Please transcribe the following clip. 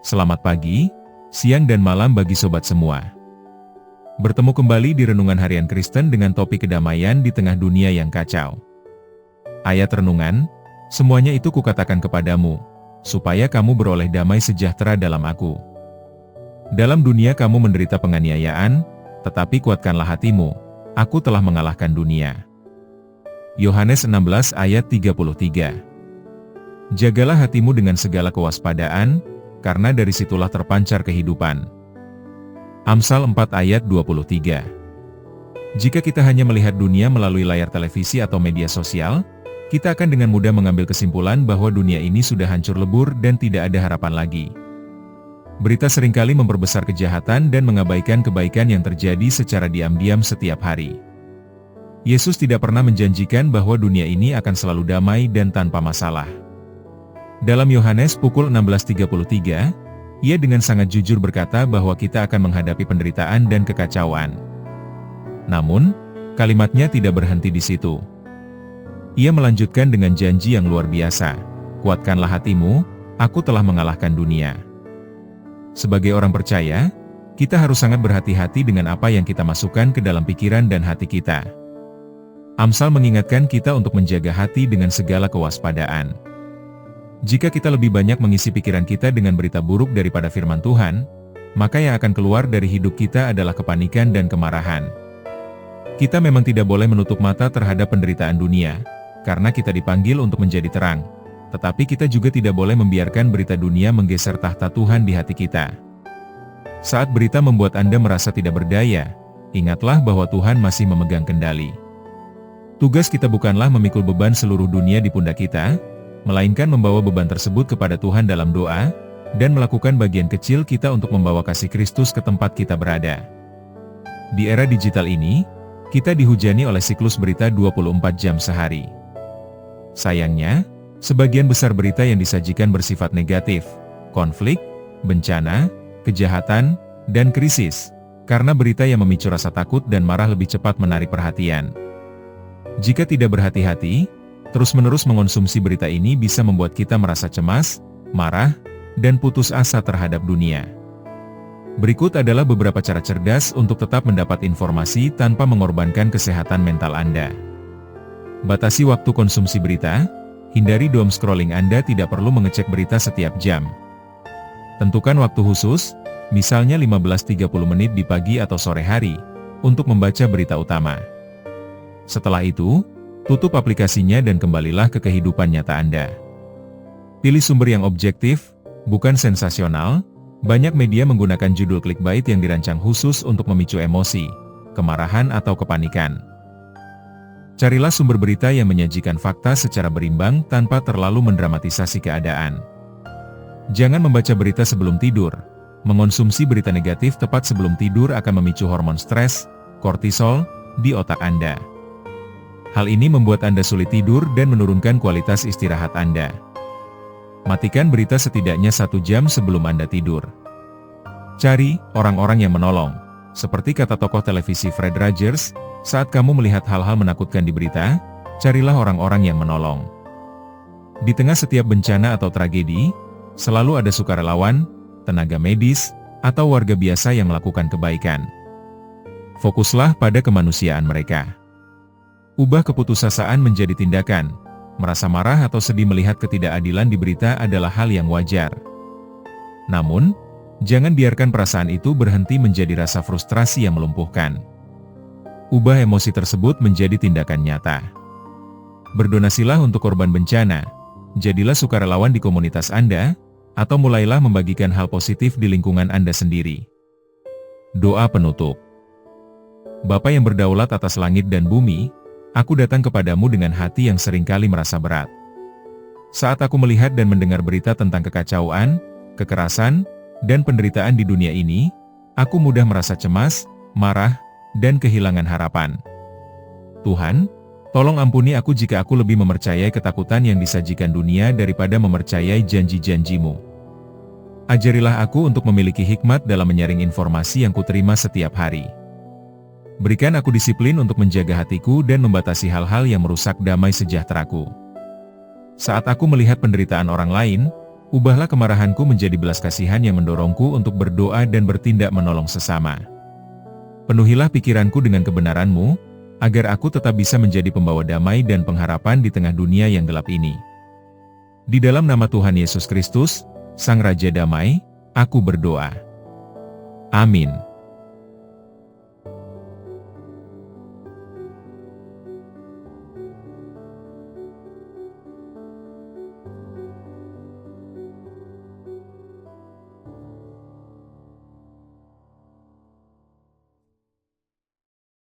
Selamat pagi, siang dan malam bagi sobat semua. Bertemu kembali di Renungan Harian Kristen dengan topik kedamaian di tengah dunia yang kacau. Ayat renungan, semuanya itu kukatakan kepadamu, supaya kamu beroleh damai sejahtera dalam aku. Dalam dunia kamu menderita penganiayaan, tetapi kuatkanlah hatimu, aku telah mengalahkan dunia. Yohanes 16 ayat 33. Jagalah hatimu dengan segala kewaspadaan, karena dari situlah terpancar kehidupan. Amsal 4 ayat 23. Jika kita hanya melihat dunia melalui layar televisi atau media sosial, kita akan dengan mudah mengambil kesimpulan bahwa dunia ini sudah hancur lebur dan tidak ada harapan lagi. Berita seringkali memperbesar kejahatan dan mengabaikan kebaikan yang terjadi secara diam-diam setiap hari. Yesus tidak pernah menjanjikan bahwa dunia ini akan selalu damai dan tanpa masalah. Dalam Yohanes pukul 16.33, ia dengan sangat jujur berkata bahwa kita akan menghadapi penderitaan dan kekacauan. Namun, kalimatnya tidak berhenti di situ. Ia melanjutkan dengan janji yang luar biasa, kuatkanlah hatimu, aku telah mengalahkan dunia. Sebagai orang percaya, kita harus sangat berhati-hati dengan apa yang kita masukkan ke dalam pikiran dan hati kita. Amsal mengingatkan kita untuk menjaga hati dengan segala kewaspadaan. Jika kita lebih banyak mengisi pikiran kita dengan berita buruk daripada firman Tuhan, maka yang akan keluar dari hidup kita adalah kepanikan dan kemarahan. Kita memang tidak boleh menutup mata terhadap penderitaan dunia, karena kita dipanggil untuk menjadi terang. Tetapi kita juga tidak boleh membiarkan berita dunia menggeser tahta Tuhan di hati kita. Saat berita membuat Anda merasa tidak berdaya, ingatlah bahwa Tuhan masih memegang kendali. Tugas kita bukanlah memikul beban seluruh dunia di pundak kita, melainkan membawa beban tersebut kepada Tuhan dalam doa, dan melakukan bagian kecil kita untuk membawa kasih Kristus ke tempat kita berada. Di era digital ini, kita dihujani oleh siklus berita 24 jam sehari. Sayangnya, sebagian besar berita yang disajikan bersifat negatif, konflik, bencana, kejahatan, dan krisis, karena berita yang memicu rasa takut dan marah lebih cepat menarik perhatian. Jika tidak berhati-hati, terus-menerus mengonsumsi berita ini bisa membuat kita merasa cemas, marah, dan putus asa terhadap dunia. Berikut adalah beberapa cara cerdas untuk tetap mendapat informasi tanpa mengorbankan kesehatan mental Anda. Batasi waktu konsumsi berita, hindari doom scrolling. Anda tidak perlu mengecek berita setiap jam. Tentukan waktu khusus, misalnya 15-30 menit di pagi atau sore hari, untuk membaca berita utama. Setelah itu, tutup aplikasinya dan kembalilah ke kehidupan nyata Anda. Pilih sumber yang objektif, bukan sensasional. Banyak media menggunakan judul clickbait yang dirancang khusus untuk memicu emosi, kemarahan atau kepanikan. Carilah sumber berita yang menyajikan fakta secara berimbang tanpa terlalu mendramatisasi keadaan. Jangan membaca berita sebelum tidur. Mengonsumsi berita negatif tepat sebelum tidur akan memicu hormon stres, kortisol, di otak Anda. Hal ini membuat Anda sulit tidur dan menurunkan kualitas istirahat Anda. Matikan berita setidaknya 1 jam sebelum Anda tidur. Cari orang-orang yang menolong. Seperti kata tokoh televisi Fred Rogers, saat kamu melihat hal-hal menakutkan di berita, carilah orang-orang yang menolong. Di tengah setiap bencana atau tragedi, selalu ada sukarelawan, tenaga medis, atau warga biasa yang melakukan kebaikan. Fokuslah pada kemanusiaan mereka. Ubah keputusasaan menjadi tindakan. Merasa marah atau sedih melihat ketidakadilan di berita adalah hal yang wajar. Namun, jangan biarkan perasaan itu berhenti menjadi rasa frustrasi yang melumpuhkan. Ubah emosi tersebut menjadi tindakan nyata. Berdonasilah untuk korban bencana. Jadilah sukarelawan di komunitas Anda, atau mulailah membagikan hal positif di lingkungan Anda sendiri. Doa penutup. Bapa yang berdaulat atas langit dan bumi, aku datang kepadamu dengan hati yang seringkali merasa berat. Saat aku melihat dan mendengar berita tentang kekacauan, kekerasan, dan penderitaan di dunia ini, aku mudah merasa cemas, marah, dan kehilangan harapan. Tuhan, tolong ampuni aku jika aku lebih mempercayai ketakutan yang disajikan dunia daripada mempercayai janji-janji-Mu. Ajarilah aku untuk memiliki hikmat dalam menyaring informasi yang kuterima setiap hari. Berikan aku disiplin untuk menjaga hatiku dan membatasi hal-hal yang merusak damai sejahteraku. Saat aku melihat penderitaan orang lain, Ubahlah kemarahanku menjadi belas kasihan yang mendorongku untuk berdoa dan bertindak menolong sesama. Penuhilah pikiranku dengan kebenaran-Mu, agar aku tetap bisa menjadi pembawa damai dan pengharapan di tengah dunia yang gelap ini. Di dalam nama Tuhan Yesus Kristus, Sang Raja Damai, aku berdoa. Amin.